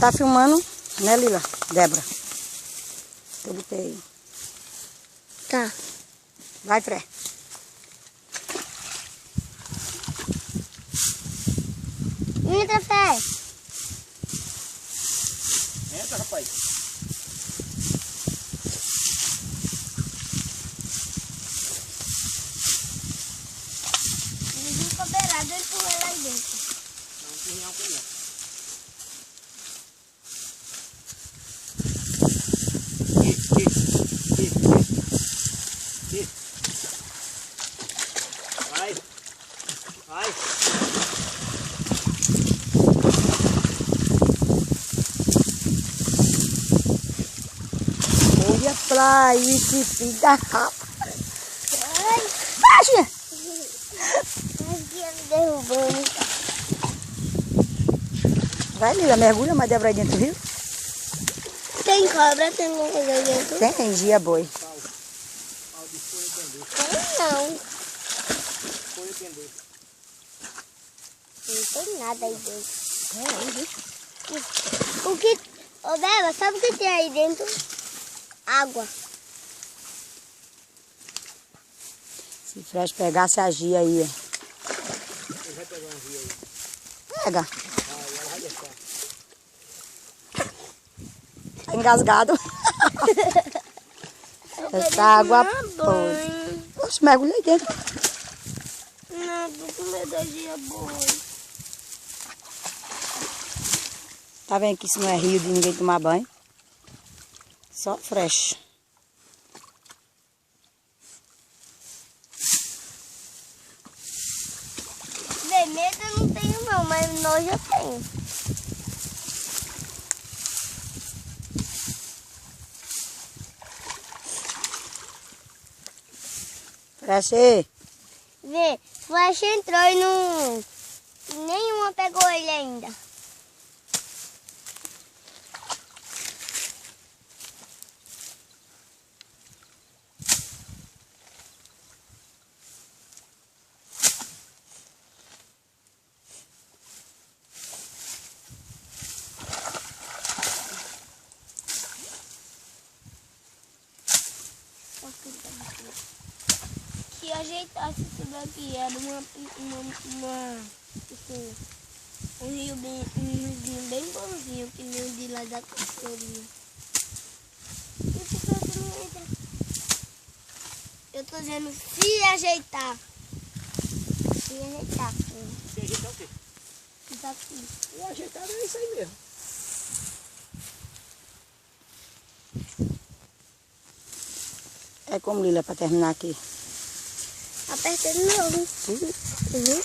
Tá filmando, né, Lila? Débora. Eu botei. Tá. Vai, Fé. Entra, Fé. Entra, rapaz. Ele ficou beirado, ele empurrou lá dentro. Não, empurrar com ele. Vai. Vai. Olha pra aí, que filho da rapa. Ai, Baixa! aqui me derrubando. Vai, Lila, mergulha mais Débora aí dentro do rio. Tem cobra, tem alguma coisa aí dentro? Tem, dia boi. Tem não. Foi entender. Não tem nada aí dentro. O que... Ô, Beba, sabe o que tem aí dentro? Água. Se o Fred pegasse a Gia aí. Ele vai pegar um rio aí. Pega. Vai, ela vai deixar. Tá engasgado. Essa água podre. podre. Poxa, mergulha aí dentro. Não, tô com medo da Gia boi. Tá vendo que isso não é rio de ninguém tomar banho? Só fresh. De medo eu não tenho não, mas nojo eu tenho. Fresh aí. Vê, Flash entrou e não... Nenhuma pegou ele ainda. Se ajeitasse isso daqui, era tipo, um riozinho bem bonzinho, que nem o de lá da cachoeirinha. E por que você não entra? Eu tô dizendo se ajeitar. Se ajeitar. Se ajeitar o quê? Isso aqui. O ajeitado é isso aí mesmo. É como, Lila, pra terminar aqui. Apertando não. Uhum. Uhum.